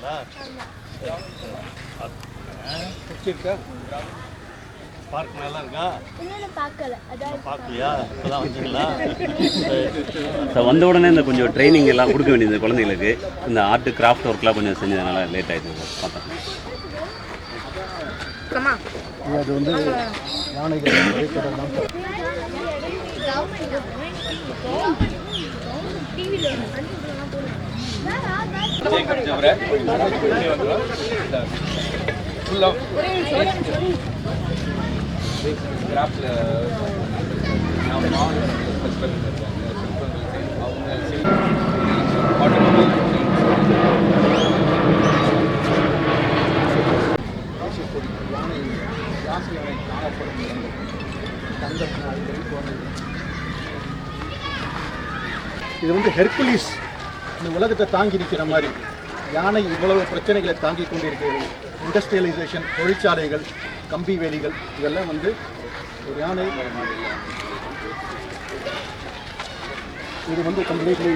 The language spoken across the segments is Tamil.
வந்துருக்கீங்களா? பிடிச்சிருக்கா? பார்க் நல்லா இருக்கா? பார்க்கலையா? இப்போதான் வந்தீங்களா? வந்த உடனே இந்த கொஞ்சம் ட்ரைனிங் எல்லாம் கொடுக்க வேண்டியது குழந்தைங்களுக்கு. இந்த ஆர்ட் கிராஃப்ட் ஒர்க்லாம் கொஞ்சம் செஞ்சதுனால லேட் ஆகிடுது பார்த்தேன். அது வந்து யானைகள் வரைபடம்லாம் இது வந்து ஹெர்குலிஸ் இந்த உலகத்தை தாங்கி நிற்கிற மாதிரி. யானை இவ்வளவு பிரச்சனைகளை தாங்கி கொண்டிருக்கிறது. இண்டஸ்ட்ரியலைசேஷன், தொழிற்சாலைகள், கம்பி வேலிகள், இதெல்லாம் வந்து ஒரு யானை. இது வந்து கம்ப்ளீட்லி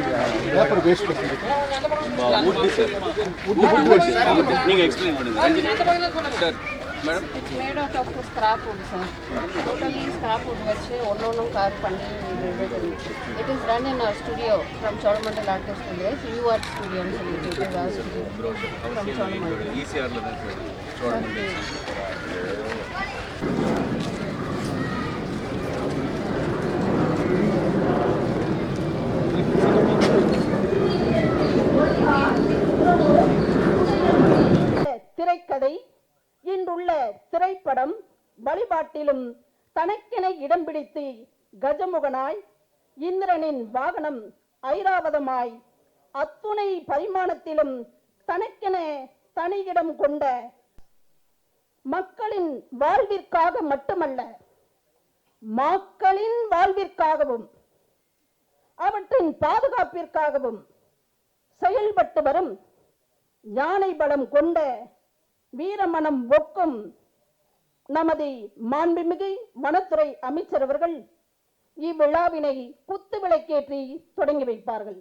பேப்பர் வேஸ்ட் பண்ணிருக்கு. நீங்கள் எக்ஸ்பிளைன் பண்ணுங்கள். Madam? It's made out of scrap wood, sir. Totally scrap wood வச்சு ஒன்னொன்னும் carve பண்ணி it is run in our studio from Cholamandal Art Studios, UArt Studio ன்னு சொல்லிட்டு it is our studio from Cholamandal. ECRல தான் சார் Cholamandal. திரைக்கதை இன்றுள்ள திரைப்படம் வழிபாட்டிலும் தனக்கென இடம் பிடித்து கஜமுகனாய், இந்திரனின் வாகனம் ஐராவதமாய், அத்துணை பரிமாணத்திலும் தனக்கென தனியிடம் கொண்ட மக்களின் வாழ்விற்காக மட்டுமல்ல, மக்களின் வாழ்விற்காகவும் அவற்றின் பாதுகாப்பிற்காகவும் செயல்பட்டு வரும் யானை பலம் கொண்ட வீரமனம் ஒக்கும் நமது மாண்புமிகு வனத்துறை அமைச்சர் அவர்கள் இவ்விழாவினை குத்து விளக்கேற்றி தொடங்கி வைப்பார்கள்.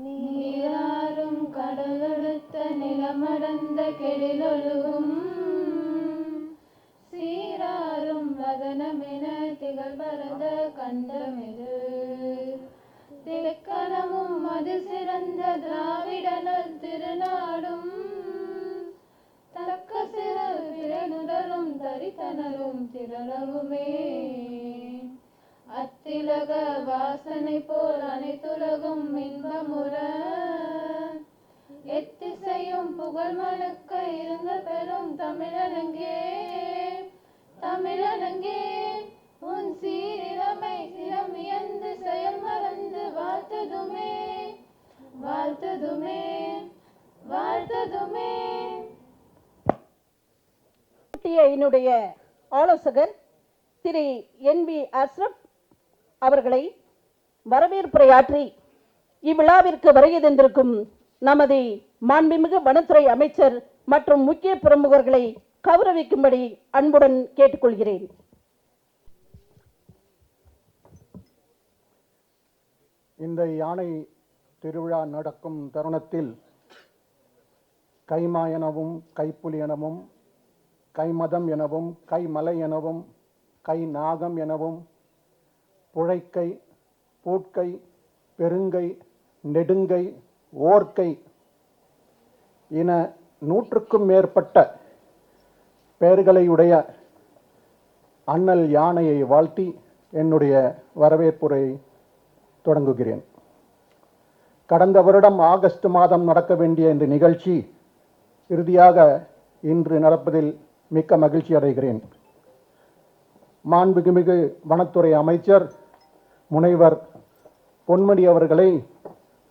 நீராறும் கடலெடுத்த நிலமடந்த கெடிலொழுகும் சீராறும் வதனமென திகழ்பரத கண்டமெது திரைக்கணமும் அது சிறந்த திராவிடனல் திருநாடும் தக்க சிறு திரைநுடரும் தரித்தனரும் திரளவுமே அத்திலக வாசனை போல் அனைத்துலகும் இன்பமுற எத்திசையும் புகழ் மணக்க இருந்த பெரும் தமிழனங்கே தமிழனங்கே உன் சீரிழமை சிரமியந்து செயல் மறந்து வாழ்த்ததுமே வாழ்த்ததுமே வாழ்த்ததுமே. என்னுடைய ஆலோசகர் திரு NV அஸ்ரப் அவர்களை வரவேற்புரையாற்றி இவ்விழாவிற்கு வருகை தந்திருக்கும் நமது மாண்புமிகு வனத்துறை அமைச்சர் மற்றும் முக்கிய பிரமுகர்களை கௌரவிக்கும்படி அன்புடன் கேட்டுக்கொள்கிறேன். இந்த யானை திருவிழா நடக்கும் தருணத்தில் கைமா எனவும் கைப்புலி எனவும் கைமதம் எனவும் கைமலை எனவும் கை நாகம் எனவும் புழைக்கை பூட்கை பெருங்கை நெடுங்கை, ஓர்கை என 100க்கும் மேற்பட்ட பெயர்களையுடைய அண்ணல் யானையை வாழ்த்தி என்னுடைய வரவேற்புரை தொடங்குகிறேன். கடந்த வருடம் ஆகஸ்ட் மாதம் நடக்க வேண்டிய இந்த நிகழ்ச்சி இறுதியாக இன்று நடப்பதில் மிக்க மகிழ்ச்சி அடைகிறேன். மாண்புமிகு வனத்துறை அமைச்சர் முனைவர் பொன்மணி அவர்களை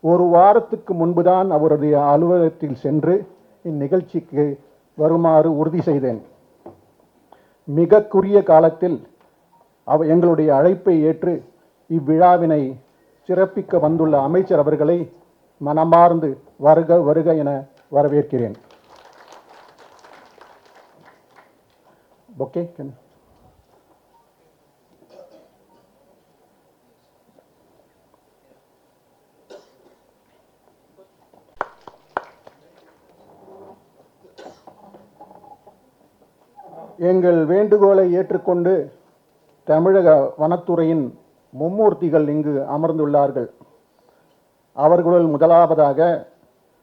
ஒரு வாரத்துக்கு முன்புதான் அவருடைய அலுவலகத்தில் சென்று இந்நிகழ்ச்சிக்கு வருமாறு உறுதி செய்தேன். மிக குறுகிய காலத்தில் எங்களுடைய அழைப்பை ஏற்று இவ்விழாவினை சிறப்பிக்க வந்துள்ள அமைச்சர் அவர்களை மனமார்ந்து வருக வருக என வரவேற்கிறேன். ஓகே, எங்கள் வேண்டுகோளை ஏற்றுக்கொண்டு தமிழக வனத்துறையின் மும்மூர்த்திகள் இங்கு அமர்ந்துள்ளார்கள். அவர்களுள் முதலாவதாக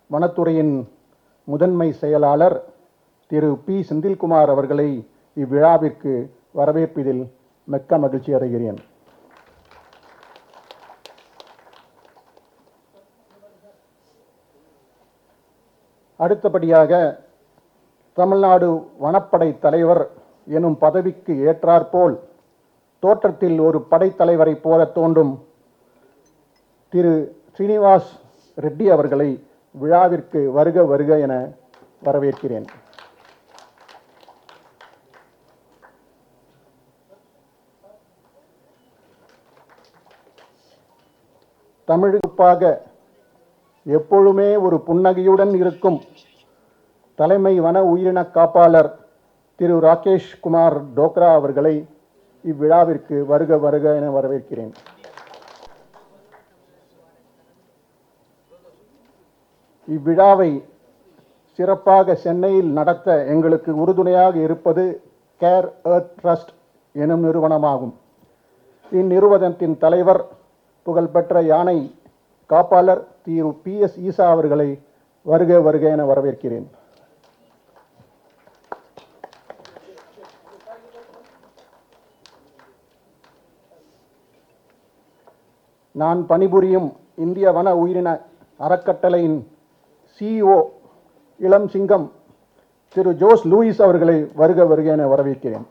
வனத்துறையின் முதன்மை செயலாளர் திரு பி. செந்தில்குமார் அவர்களை இவ்விழாவிற்கு வரவேற்பதில் மிக்க மகிழ்ச்சி அடைகிறேன். அடுத்தபடியாக தமிழ்நாடு வனப்படை தலைவர் எனும் பதவிக்கு ஏற்றாற்போல் தோற்றத்தில் ஒரு படைத்தலைவரை போல தோன்றும் திரு ஸ்ரீனிவாஸ் ரெட்டி அவர்களை விழாவிற்கு வருக வருக என வரவேற்கிறேன். தமிழுக்காக எப்பொழுதுமே ஒரு புன்னகையுடன் இருக்கும் தலைமை வன உயிரின காப்பாளர் திரு ராகேஷ் குமார் டோக்ரா அவர்களை இவ்விழாவிற்கு வருக வருக என வரவேற்கிறேன். இவ்விழாவை சிறப்பாக சென்னையில் நடத்த எங்களுக்கு உறுதுணையாக இருப்பது கேர் எர்த் ட்ரஸ்ட் எனும் நிறுவனமாகும். இந்நிறுவனத்தின் தலைவர் புகழ்பெற்ற யானை காப்பாளர் திரு PS ஈசா அவர்களை வருக வருக என வரவேற்கிறேன். நான் பணிபுரியும் இந்திய வன உயிரின அறக்கட்டளையின் CEO இளம் சிங்கம் திரு ஜோஸ் லூயிஸ் அவர்களை வருக வருக என வரவேற்கிறேன்.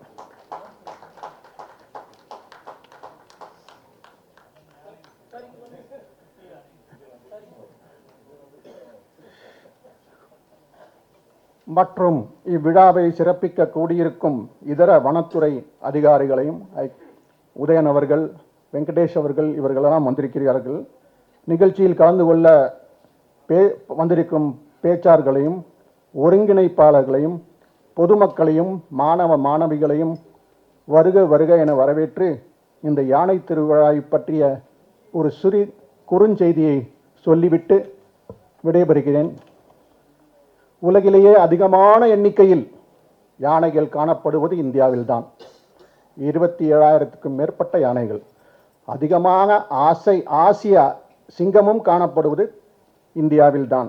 மற்றும் இவ்விழாவை சிறப்பிக்க கூடியிருக்கும் இதர வனத்துறை அதிகாரிகளையும் உதயன் அவர்கள், வெங்கடேஷ் அவர்கள் இவர்களெல்லாம் வந்திருக்கிறார்கள். நிகழ்ச்சியில் கலந்து கொள்ள வந்திருக்கும் பேச்சாளர்களையும் ஒருங்கிணைப்பாளர்களையும் பொதுமக்களையும் மாணவ மாணவிகளையும் வருக வருக என வரவேற்று இந்த யானை திருவிழாவை பற்றிய ஒரு சிறு குறுஞ்செய்தியை சொல்லிவிட்டு விடைபெறுகிறேன். உலகிலேயே அதிகமான எண்ணிக்கையில் யானைகள் காணப்படுவது இந்தியாவில்தான். 27,000க்கும் மேற்பட்ட யானைகள். அதிகமான ஆசிய சிங்கமும் காணப்படுவது இந்தியாவில்தான்.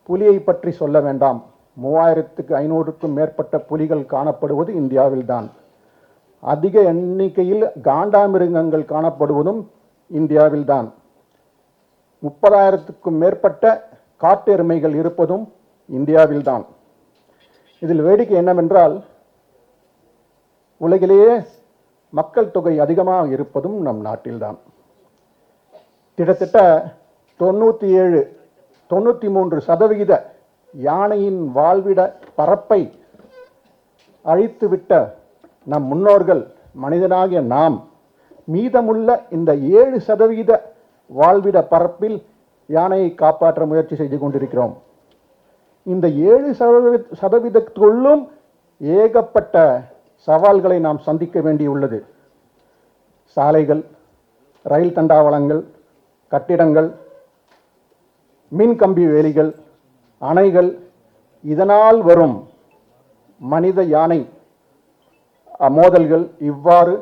புலியை பற்றி சொல்ல வேண்டாம். 3,500க்கும் மேற்பட்ட புலிகள் காணப்படுவது இந்தியாவில்தான். அதிக எண்ணிக்கையில் காண்டாமிருகங்கள் காணப்படுவதும் இந்தியாவில்தான். 30,000க்கும் மேற்பட்ட காட்டெருமைகள் இருப்பதும் இந்தியாவில்தான். இதில் வேடிக்கை என்னவென்றால், உலகிலேயே மக்கள் தொகை அதிகமாக இருப்பதும் நம் நாட்டில்தான். கிட்டத்தட்ட 93% யானையின் வாழ்விட பரப்பை அழித்துவிட்ட நம் முன்னோர்கள் மனிதனாகிய நாம் மீதமுள்ள இந்த 7% வாழ்விட பரப்பில் யானையை காப்பாற்ற முயற்சி செய்து கொண்டிருக்கிறோம். இந்த 7%க்குள்ளும் ஏகப்பட்ட சவால்களை நாம் சந்திக்க வேண்டியுள்ளது. சாலைகள், ரயில் தண்டவாளங்கள், கட்டிடங்கள், மின்கம்பி வேலிகள், அணைகள், இதனால் வரும் மனித யானை மோதல்கள், இவ்வாறு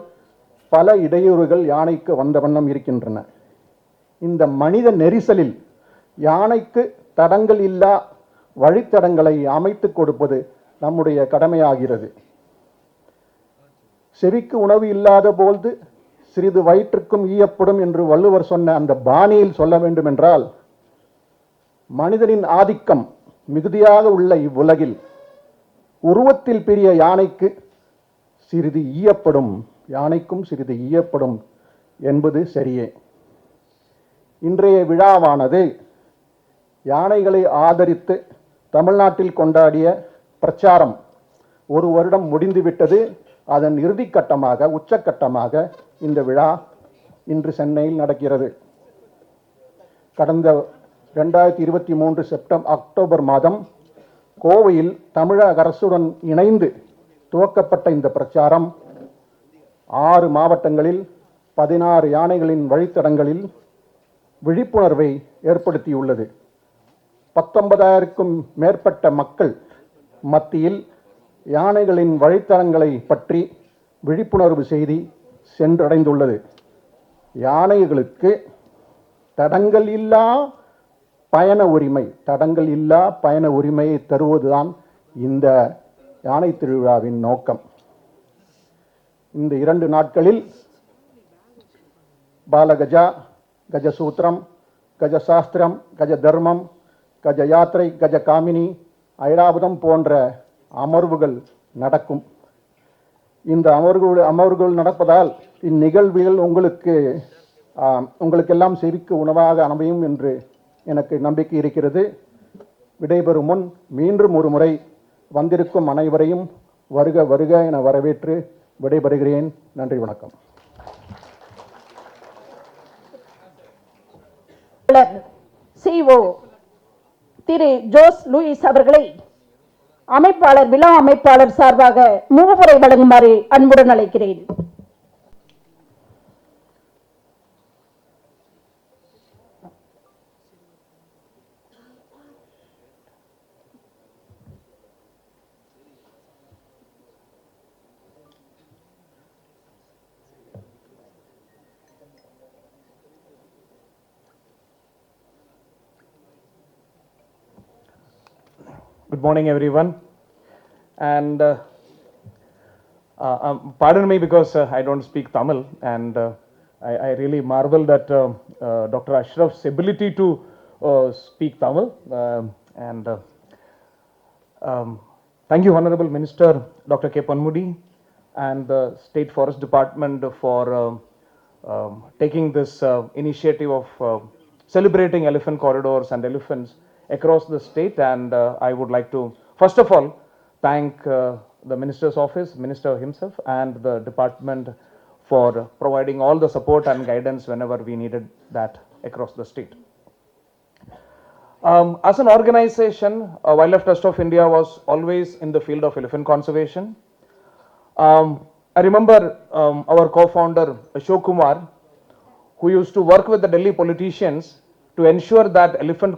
பல இடையூறுகள் யானைக்கு வந்த வண்ணம் இருக்கின்றன. இந்த மனித நெரிசலில் யானைக்கு தடங்கள் இல்லா வழித்தடங்களை அமைத்து கொடுப்பது நம்முடைய கடமையாகிறது. செவிக்கு உணவு இல்லாத போது சிறிது வயிற்றுக்கும் ஈயப்படும் என்று வள்ளுவர் சொன்ன அந்த பாணியில் சொல்ல வேண்டுமென்றால், மனிதனின் ஆதிக்கம் மிகுதியாக உள்ள இவ்வுலகில் உருவத்தில் பெரிய யானைக்கு சிறிது ஈயப்படும், யானைக்கும் சிறிது ஈயப்படும் என்பது சரியே. இன்றைய விழாவானது யானைகளை ஆதரித்து தமிழ்நாட்டில் கொண்டாடிய பிரச்சாரம் ஒரு வருடம் முடிந்துவிட்டது. அதன் இறுதிக்கட்டமாக, உச்சக்கட்டமாக இந்த விழா இன்று சென்னையில் நடக்கிறது. கடந்த 2023 அக்டோபர் மாதம் கோவையில் தமிழக அரசுடன் இணைந்து துவக்கப்பட்ட இந்த பிரச்சாரம் 6 மாவட்டங்களில் 16 யானைகளின் வழித்தடங்களில் விழிப்புணர்வை ஏற்படுத்தியுள்ளது. 19,000க்கும் மேற்பட்ட மக்கள் மத்தியில் யானைகளின் வழித்தடங்களை பற்றி விழிப்புணர்வு செய்தி சென்றடைந்துள்ளது. யானைகளுக்கு தடங்கள் இல்லா பயண உரிமை, தடங்கள் இல்லா பயண உரிமையை தருவதுதான் இந்த யானை திருவிழாவின் நோக்கம். இந்த 2 நாட்களில் பாலகஜா, கஜசூத்திரம், கஜசாஸ்திரம், கஜ தர்மம், கஜ யாத்திரை, கஜ காமினி, ஐராவதம் போன்ற அமர்வுகள் நடக்கும். இந்த அமர்வுகள் நடப்பதால் இந்நிகழ்வுகள் உங்களுக்கெல்லாம் செவிக்கு உணவாக அமையும் என்று எனக்கு நம்பிக்கை இருக்கிறது. விடைபெறும் முன் மீண்டும் ஒரு முறை வந்திருக்கும் அனைவரையும் வருக வருக என வரவேற்று விடைபெறுகிறேன். நன்றி, வணக்கம். CEO திரு ஜோஸ் லூயிஸ் அவர்களை விழா அமைப்பாளர் சார்பாக முகவுரை வழங்குமாறு அன்புடன் அழைக்கிறேன். Good morning, everyone. And pardon me because I don't speak Tamil, and I really marvel that Dr. Ashraf's ability to speak Tamil. Thank you, Honorable Minister Dr. K. Panmudi and the State Forest Department for taking this initiative of celebrating elephant corridors and elephants across the state. And I would like to first of all thank the Minister's office, Minister himself, and the department for providing all the support and guidance whenever we needed that across the state. As an organization, Wildlife Trust of India was always in the field of elephant conservation. I remember our co-founder Ashok Kumar, who used to work with the Delhi politicians to ensure that elephant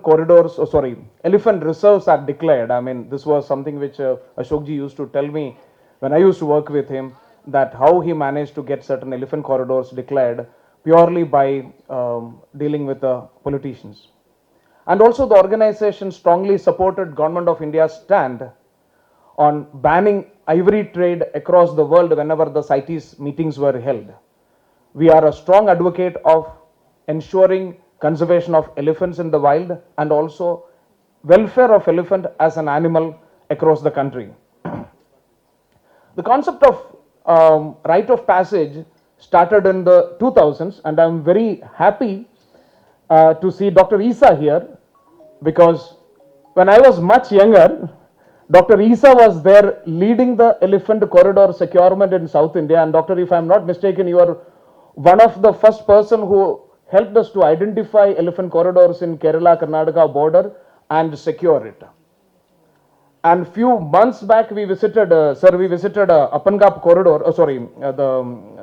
reserves are declared. I mean, this was something which Ashokji used to tell me when I used to work with him, that how he managed to get certain elephant corridors declared purely by dealing with the politicians. And also the organization strongly supported Government of India's stand on banning ivory trade across the world whenever the CITES meetings were held. We are a strong advocate of ensuring conservation of elephants in the wild and also welfare of elephant as an animal across the country. The concept of rite of passage started in the 2000s, and I'm very happy to see Dr. Isa here, because when I was much younger, Dr. Isa was there leading the elephant corridor securement in South India. And Doctor, if I'm not mistaken, you are one of the first person who helped us to identify elephant corridors in Kerala Karnataka border and secure it. And few months back we visited Appangap corridor, the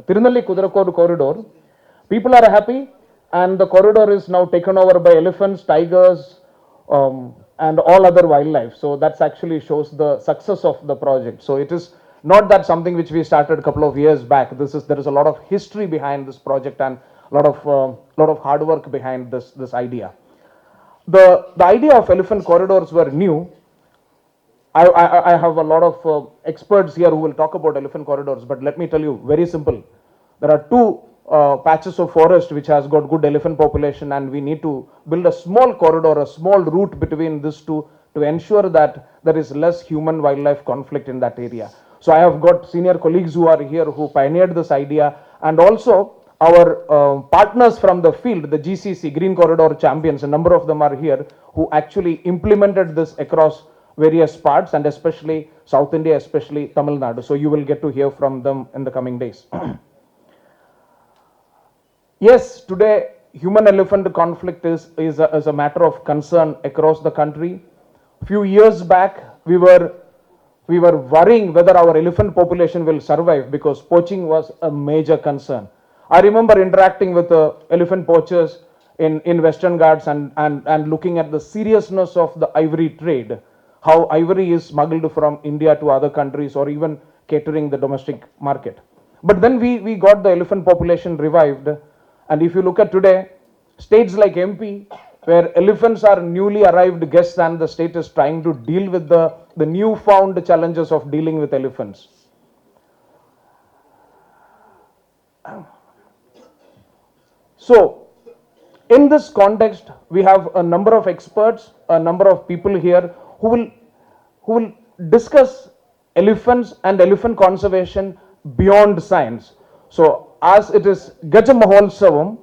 Tirunelli Kudarakod corridor. People are happy, and the corridor is now taken over by elephants, tigers, and all other wildlife. So that's actually shows the success of the project. So it is not that something which we started a couple of years back. There is a lot of history behind this project, and lot of hard work behind this idea. The idea of elephant corridors were new. I have a lot of experts here who will talk about elephant corridors, but let me tell you, very simple. There are two patches of forest which has got good elephant population, and we need to build a small corridor, a small route between these two to ensure that there is less human wildlife conflict in that area. So I have got senior colleagues who are here who pioneered this idea, and also our partners from the field, the GCC, Green Corridor Champions, a number of them are here, who actually implemented this across various parts, and especially South India, especially Tamil Nadu. So you will get to hear from them in the coming days. Yes, today human-elephant conflict is a matter of concern across the country. Few years back, we were worrying whether our elephant population will survive because poaching was a major concern. I remember interacting with elephant poachers in Western Ghats and looking at the seriousness of the ivory trade, how ivory is smuggled from India to other countries or even catering the domestic market. But then we got the elephant population revived, and if you look at today, states like MP, where elephants are newly arrived guests and the state is trying to deal with the newfound challenges of dealing with elephants. So, in this context, we have a number of experts, a number of people here who will discuss elephants and elephant conservation beyond science. So, as it is Gaja Mahotsavam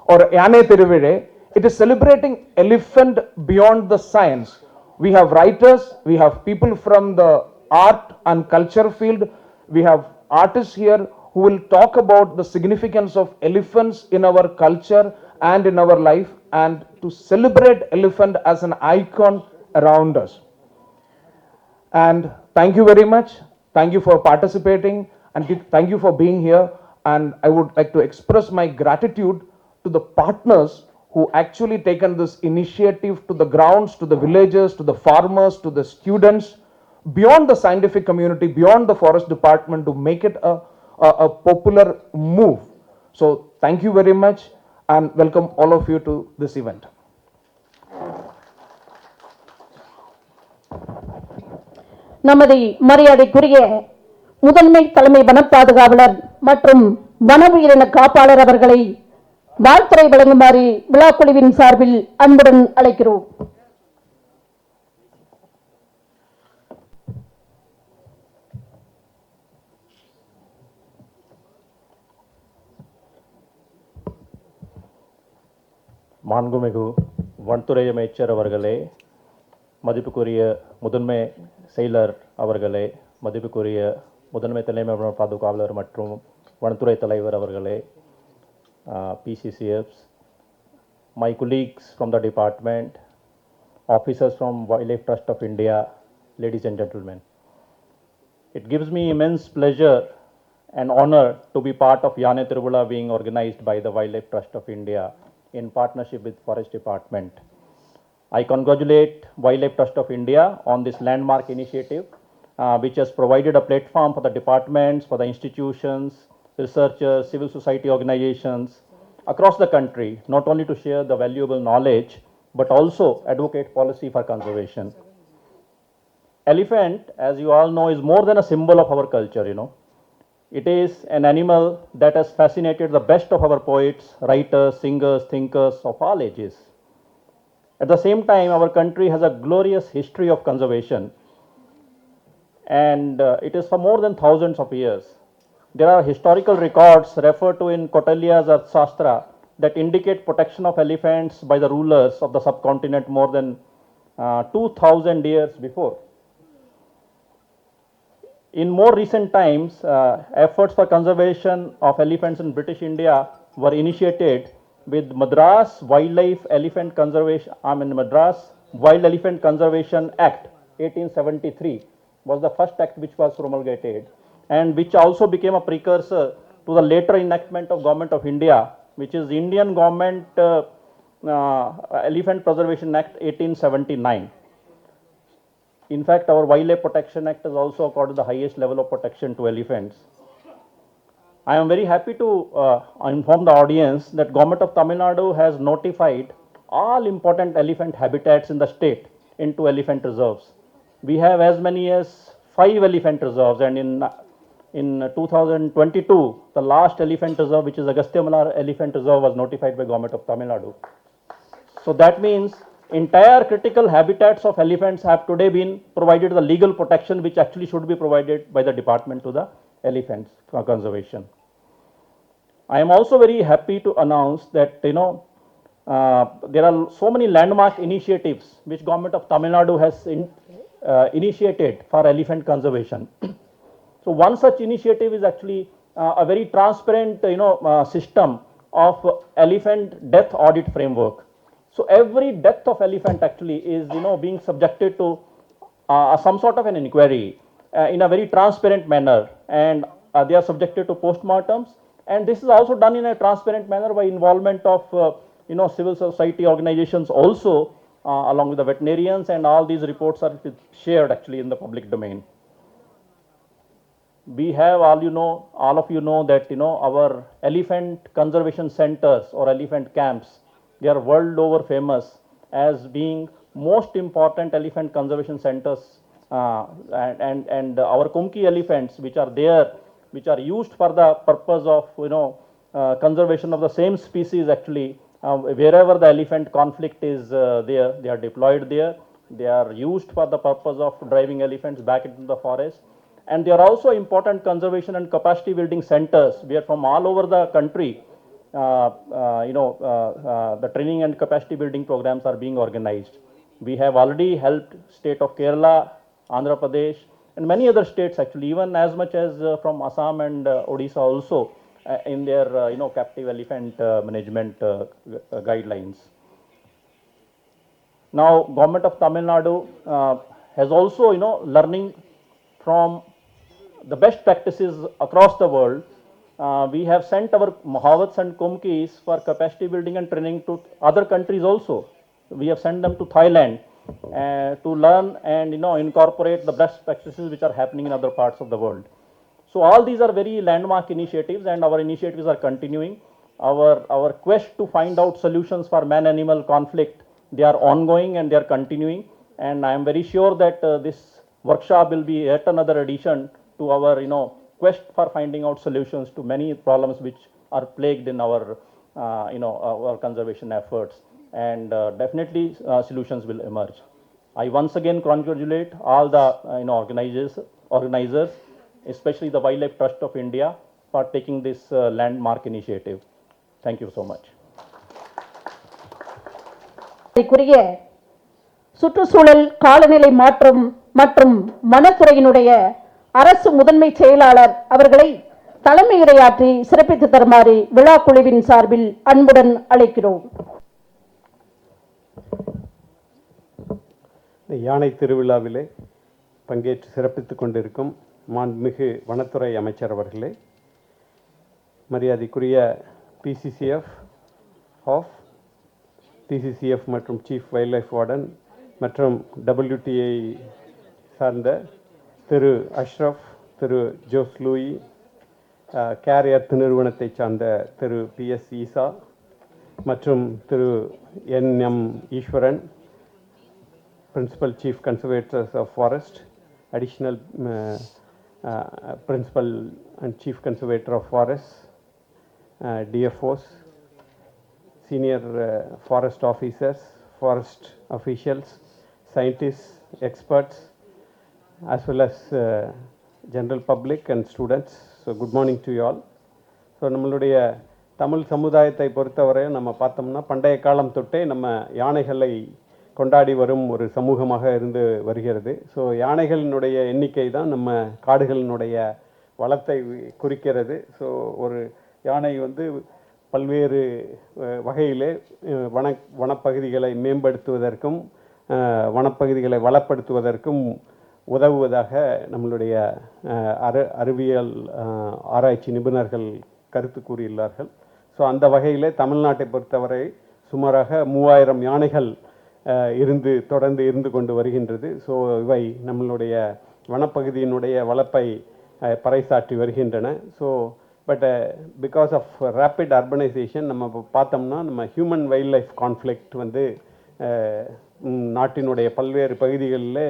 or Yane Tiruvide, it is celebrating elephant beyond the science. We have writers, we have people from the art and culture field, we have artists here who will talk about the significance of elephants in our culture and in our life, and to celebrate elephant as an icon around us. And thank you very much. Thank you for participating, and thank you for being here. And I would like to express my gratitude to the partners who actually taken this initiative to the grounds, to the villages, to the farmers, to the students, beyond the scientific community, beyond the forest department, to make it a popular move. So thank you very much, and welcome all of you to this event. நமது மரியாதைக்குரிய முதன்மை தலைமை வன பாதுகாவலர் மற்றும் வன உயிரின காப்பாளர் அவர்களை வாழ்த்துரை வழங்குமாறு விழாக்குழுவின் சார்பில் அன்புடன் அழைக்கிறோம். மாண்புமிகு வனத்துறை அமைச்சர் அவர்களே, மதிப்புக்குரிய முதன்மை செயலர் அவர்களே, மதிப்புக்குரிய முதன்மை தலைமை வன பாதுகாவலர் மற்றும் வனத்துறை தலைவர் அவர்களே, PCCFs, my colleagues from the department, officers from Wildlife Trust of India, ladies and gentlemen. It gives me immense pleasure and honor to be part of Yane Tiruvizha being organized by the Wildlife Trust of India in partnership with Forest Department. I congratulate Wildlife Trust of India on this landmark initiative, which has provided a platform for the departments, for the institutions, researchers, civil society organizations across the country, not only to share the valuable knowledge, but also advocate policy for conservation. Elephant, as you all know, is more than a symbol of our culture, It is an animal that has fascinated the best of our poets, writers, singers, thinkers of all ages. At the same time, our country has a glorious history of conservation, and it is for more than thousands of years. There are historical records referred to in Kautilya's Arthashastra that indicate protection of elephants by the rulers of the subcontinent more than 2000 years before. In more recent times, efforts for conservation of elephants in British India were initiated with Madras Wild Elephant Conservation Act 1873 was the first act which was promulgated, and which also became a precursor to the later enactment of Government of India, which is Indian Government Elephant Preservation Act 1879. In fact, our Wildlife Protection Act has also accorded the highest level of protection to elephants. I am very happy to inform the audience that Government of Tamil Nadu has notified all important elephant habitats in the state into elephant reserves. We have as many as 5 elephant reserves, and in 2022, the last elephant reserve, which is Agasthyamala Elephant Reserve, was notified by Government of Tamil Nadu. So that means entire critical habitats of elephants have today been provided the legal protection which actually should be provided by the department to the elephants for conservation. I am also very happy to announce that there are so many landmark initiatives which Government of Tamil Nadu has initiated for elephant conservation. So one such initiative is actually a very transparent system of elephant death audit framework. So every death of elephant actually is being subjected to some sort of an inquiry in a very transparent manner, and they are subjected to postmortems, and this is also done in a transparent manner by involvement of civil society organizations also along with the veterinarians, and all these reports are shared actually in the public domain. We have all of you know that our elephant conservation centers or elephant camps, they are world over famous as being most important elephant conservation centers, and our Kumki elephants which are there, which are used for the purpose of conservation of the same species actually, wherever the elephant conflict is there, they are deployed there. They are used for the purpose of driving elephants back into the forest, and they are also important conservation and capacity building centers where from all over the country the training and capacity building programs are being organized. We have already helped state of Kerala, Andhra Pradesh, and many other states actually, even as much as from Assam and Odisha also in their captive elephant management guidelines. Now, Government of Tamil Nadu has also learning from the best practices across the world. We have sent our Mahawats and Kumkis for capacity building and training to other countries also. We have sent them to Thailand to learn and incorporate the best practices which are happening in other parts of the world. So all these are very landmark initiatives, and our initiatives are continuing. Our quest to find out solutions for man-animal conflict, they are ongoing and they are continuing. And I am very sure that this workshop will be yet another addition to our quest for finding out solutions to many problems which are plagued in our our conservation efforts, and definitely solutions will emerge. I once again congratulate all the organizers, especially the Wildlife Trust of India, for taking this landmark initiative. Thank you so much. சுற்றுச்சூழல் காலநிலை மாற்றம் மற்றும் வனத்துறையினுடைய அரசு முதன்மை செயலாளர் அவர்களை தலைமையுரையாற்றி சிறப்பித்து தருமாறு விழா குழுவின் சார்பில் அன்புடன் அழைக்கிறோம். யானை திருவிழாவிலே பங்கேற்று சிறப்பித்துக் கொண்டிருக்கும் மாண்புமிகு வனத்துறை அமைச்சர் அவர்களே, மரியாதைக்குரிய பிசிசிஎஃப் மற்றும் சீஃப் வைல்ட் லைஃப் வார்டன் மற்றும் WTA சார்ந்த திரு அஷ்ரஃப், திரு ஜோஸ் லூயி, கேர் எர்த் நிறுவனத்தை சார்ந்த திரு PS ஈசா மற்றும் திரு NM Eswaran, Principal Chief Conservators of Forest, Additional Principal and Chief Conservator of Forests, DFOs, Senior Forest Officers, Forest Officials, Scientists, Experts, as well as general public and students. So good morning to you all. So நம்மளுடைய தமிழ் சமுதாயத்தை பொறுத்தவரை நம்ம பார்த்தோம்னா பண்டைய காலம் தொட்டே நம்ம யானைகளை கொண்டாடி வரும் ஒரு சமூகமாக இருந்து வருகிறது. ஸோ யானைகளினுடைய எண்ணிக்கை தான் நம்ம காடுகளினுடைய வளத்தை குறிக்கிறது. ஸோ ஒரு யானை பல்வேறு வகையிலே வனப்பகுதிகளை மேம்படுத்துவதற்கும் வனப்பகுதிகளை வளப்படுத்துவதற்கும் உதவுவதாக நம்மளுடைய அறிவியல் ஆராய்ச்சி நிபுணர்கள் கருத்து கூறியுள்ளார்கள். ஸோ அந்த வகையிலே தமிழ்நாட்டை பொறுத்தவரை சுமாராக 3000 யானைகள் தொடர்ந்து இருந்து கொண்டு வருகின்றது. ஸோ இவை நம்மளுடைய வனப்பகுதியினுடைய வளப்பை பறைசாற்றி வருகின்றன. So but because of rapid urbanisation நம்ம இப்போ பார்த்தோம்னா நம்ம ஹியூமன் வைல்ட் லைஃப் கான்ஃப்ளிக்ட் வந்து நாட்டினுடைய பல்வேறு பகுதிகளில்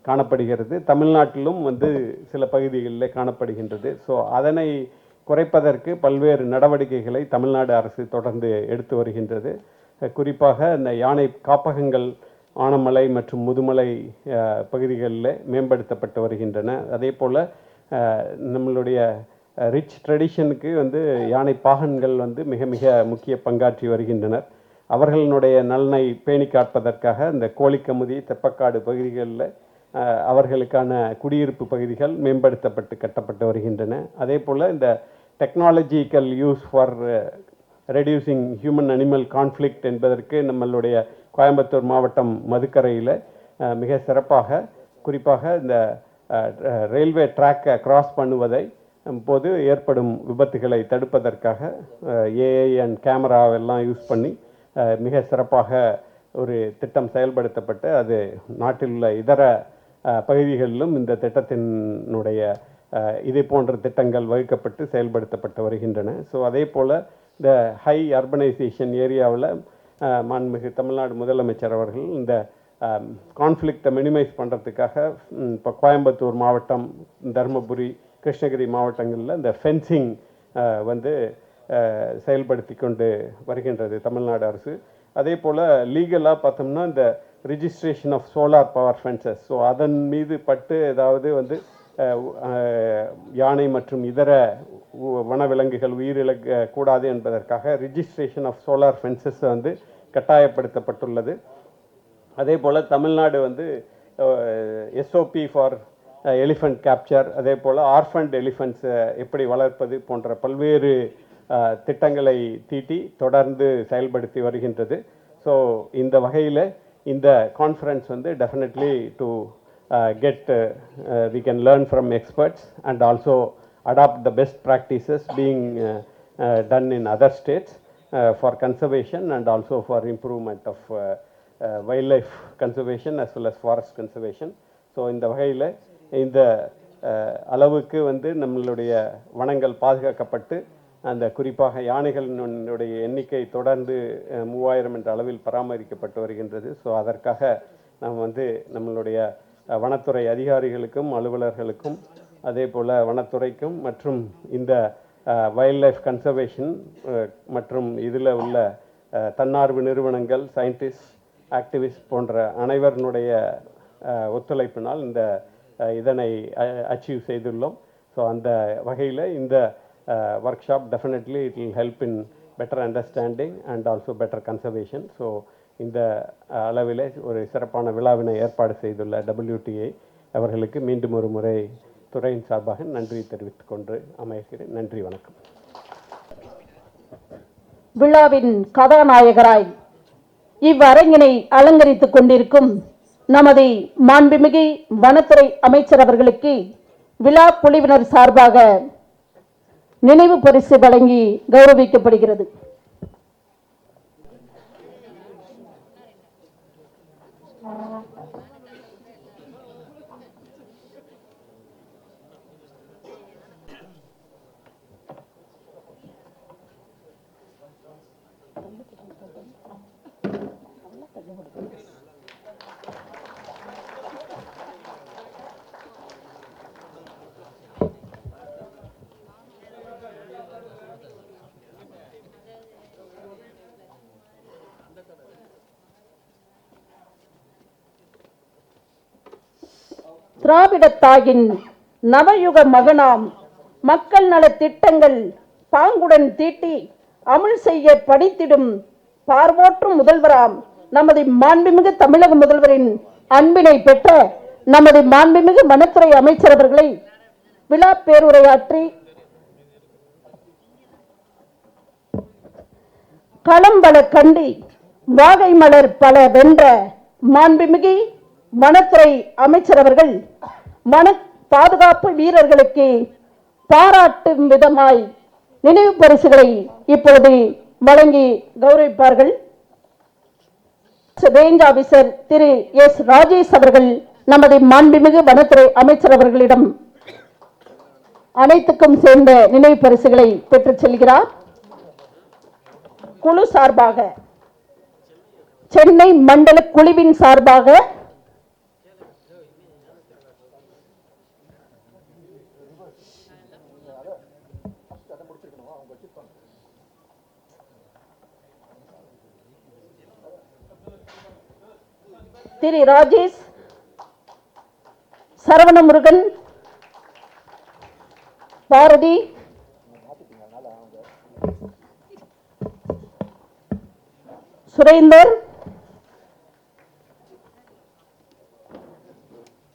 காணப்படுகிறது. தமிழ்நாட்டிலும் வந்து சில பகுதிகளில் காணப்படுகின்றது. ஸோ அதனை குறைப்பதற்கு பல்வேறு நடவடிக்கைகளை தமிழ்நாடு அரசு தொடர்ந்து எடுத்து வருகின்றது. குறிப்பாக இந்த யானை காப்பகங்கள் ஆனமலை மற்றும் முதுமலை பகுதிகளில் மேம்படுத்தப்பட்டு வருகின்றன. அதே போல் நம்மளுடைய ரிச் ட்ரெடிஷனுக்கு வந்து யானை பாகன்கள் வந்து மிக மிக முக்கிய பங்காற்றி வருகின்றனர். அவர்களுடைய நலனை பேணி காப்பதற்காக இந்த கோழிக்கமுதி தெப்பக்காடு பகுதிகளில் அவர்களுக்கான குடியிருப்பு பகுதிகள் மேம்படுத்தப்பட்டு கட்டப்பட்டு வருகின்றன. அதே போல் இந்த technological use for reducing human animal conflict என்பதற்கு நம்மளுடைய கோயம்புத்தூர் மாவட்டம் மதுக்கரையில் மிக சிறப்பாக குறிப்பாக இந்த ரயில்வே ட்ராக்கை கிராஸ் பண்ணுவதை போது ஏற்படும் விபத்துகளை தடுப்பதற்காக ஏஐ அண்ட் கேமராவெல்லாம் யூஸ் பண்ணி மிக சிறப்பாக ஒரு திட்டம் செயல்படுத்தப்பட்டு அது நாட்டில் உள்ள இதர பகுதிகளிலும் இந்த திட்டத்தினுடைய இதே போன்ற திட்டங்கள் வகுக்கப்பட்டு செயல்படுத்தப்பட்டு வருகின்றன. ஸோ அதே போல் இந்த ஹை அர்பனைசேஷன் ஏரியாவில் மாண்புமிகு தமிழ்நாடு முதலமைச்சர் அவர்கள் இந்த கான்ஃப்ளிக்டை மினிமைஸ் பண்ணுறதுக்காக இப்போ கோயம்புத்தூர் மாவட்டம், தருமபுரி, கிருஷ்ணகிரி மாவட்டங்களில் இந்த ஃபென்சிங் வந்து செயல்படுத்தி கொண்டு வருகின்றது தமிழ்நாடு அரசு. அதே போல் லீகலாக பார்த்தோம்னா இந்த registration of solar power fences, so அதன் மீது பட்டு ஏதாவது வந்து யானை மற்றும் இதர வனவிலங்குகள் உயிரிழக்க கூடாது என்பதற்காக ரிஜிஸ்ட்ரேஷன் ஆஃப் சோலார் ஃபென்சஸ் வந்து கட்டாயப்படுத்தப்பட்டுள்ளது. அதே போல் தமிழ்நாடு வந்து எஸ்ஓபி ஃபார் எலிஃபண்ட் கேப்சர், அதே போல் ஆர்ஃபண்ட் எலிஃபண்ட்ஸை எப்படி வளர்ப்பது போன்ற பல்வேறு திட்டங்களை தீட்டி தொடர்ந்து செயல்படுத்தி வருகின்றது. ஸோ இந்த வகையில் இந்த கான்ஃபரன்ஸ் வந்து definitely to we can learn from experts and also adopt the best practices being done in other states for conservation and also for improvement of wildlife conservation as well as forest conservation. So இந்த வகையில் இந்த அளவுக்கு வந்து நம்மளுடைய வனங்கள் பாதுகாக்கப்பட்டு அந்த குறிப்பாக யானைகளினுடைய எண்ணிக்கை தொடர்ந்து 3000 என்ற அளவில் பராமரிக்கப்பட்டு வருகின்றது. ஸோ அதற்காக நாம் வந்து நம்மளுடைய வனத்துறை அதிகாரிகளுக்கும் அலுவலர்களுக்கும் அதே போல் வனத்துறைக்கும் மற்றும் இந்த வைல்ட் லைஃப் கன்சர்வேஷன் மற்றும் இதில் உள்ள தன்னார்வ நிறுவனங்கள், சயின்டிஸ்ட், ஆக்டிவிஸ்ட் போன்ற அனைவருடைய ஒத்துழைப்பினால் இந்த இதனை அச்சீவ் செய்துள்ளோம். ஸோ அந்த வகையில் இந்த workshop definitely it will help in better understanding and also better conservation. So இந்த அளவிலே ஒரு சிறப்பான விழாவினை ஏற்பாடு செய்துள்ள WTA அவர்களுக்கு மீண்டும் ஒரு முறை துறையின் சார்பாக நன்றி தெரிவித்துக் கொண்டு அமைகிறேன். நன்றி, வணக்கம். விழாவின் கதாநாயகராய் இவ்வரங்கினை அலங்கரித்துக் கொண்டிருக்கும் நமது மாண்புமிகு வனத்துறை அமைச்சர் அவர்களுக்கு விழா குழுவினர் சார்பாக நினைவு பரிசு வழங்கி கௌரவிக்கப்படுகிறது. திராவிட தாயின் நவயுக மகனாம் மக்கள் நல திட்டங்கள் பாங்குடன் தீட்டி அமுல் செய்ய படித்திடும் பார்வோற்றும் முதல்வராம் நமது மாண்புமிகு தமிழக முதல்வரின் அன்பினை பெற்ற நமது மாண்புமிகு வனத்துறை அமைச்சர் அவர்களை விழா பேருரையாற்றி களம்பல கண்டி வாகை மலர் பல வென்ற மாண்புமிகு வனத்துறை அமைச்சர் அவர்கள் வன பாதுகாப்பு வீரர்களுக்கு பாராட்டும் விதமாய் நினைவு பரிசுகளை இப்பொழுது வழங்கி கௌரவிப்பார்கள். ரேஞ்ச் ஆபீசர் திரு எஸ் ராஜேஷ் அவர்கள் நமது மாண்புமிகு வனத்துறை அமைச்சர் அவர்களிடம் அனைத்துக்கும் சேர்ந்த நினைவு பரிசுகளை பெற்றுச் செல்கிறார். குழு சார்பாக, சென்னை மண்டல குழுவின் சார்பாக திரு ராஜேஷ், சரவணமுருகன், பாரதி, சுரேந்தர்,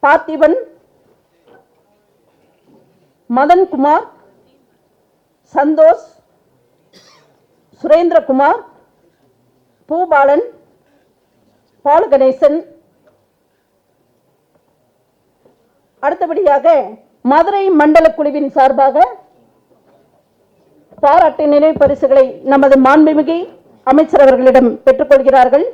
பார்த்திபன், மதன்குமார், சந்தோஷ், சுரேந்திரகுமார், பூபாலன், பாலகணேசன். அடுத்தபடியாக மதுரை மண்டல குழுவின் சார்பாக பாராட்டு நினைவு பரிசுகளை நமது மாண்புமிகு அமைச்சர் அவர்களிடம் பெற்றுக்கொள்கிறார்கள்.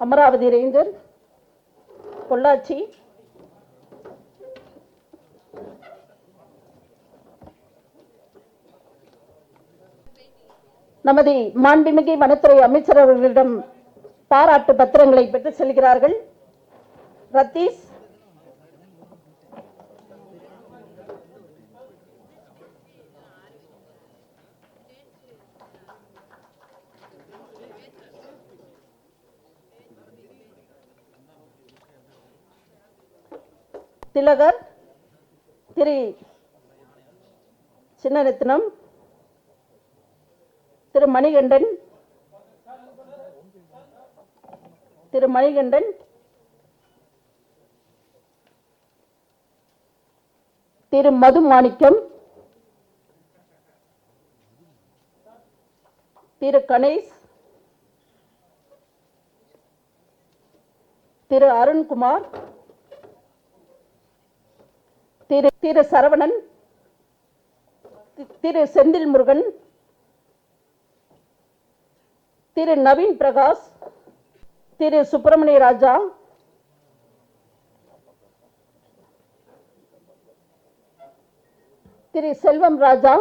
அமராவதி ரேஞ்சர், பொள்ளாச்சி, நமது மாண்புமிகு வனத்துறை அமைச்சர் அவர்களிடம் பாராட்டு பத்திரங்களை பெற்று செல்கிறார்கள். ரத்தீஷ், திலகர், திரு சின்னரத்னம், திரு மணிகண்டன், திரு மது மாணிக்கம், திரு கணேஷ், திரு அருண்குமார், திரு சரவணன், திரு செந்தில் முருகன், திரு நவீன் பிரகாஷ், திரு சுப்பிரமணிய ராஜா, திரு செல்வம் ராஜா,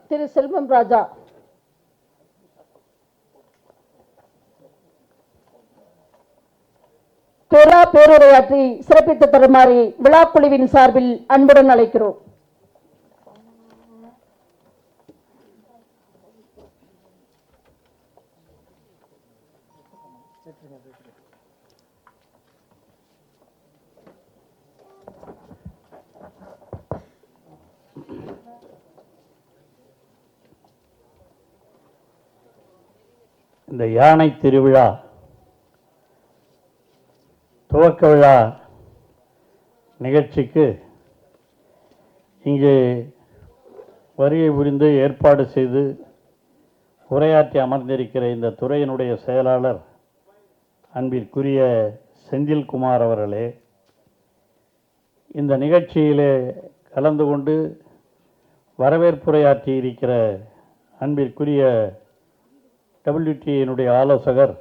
திரு செல்வம் ராஜா, பேருரையாற்றி சிறப்பித்து தருமாறு விழாக்குழுவின் சார்பில் அன்புடன் அழைக்கிறோம். இந்த யானை திருவிழா துவக்க விழா நிகழ்ச்சிக்கு இங்கே வருகை புரிந்து ஏற்பாடு செய்து உரையாற்றி அமர்ந்திருக்கிற இந்த துறையினுடைய செயலாளர் அன்பிற்குரிய செந்தில்குமார் அவர்களே, இந்த நிகழ்ச்சியிலே கலந்து கொண்டு வரவேற்புரையாற்றி இருக்கிற அன்பிற்குரிய WTA ஆலோசகர்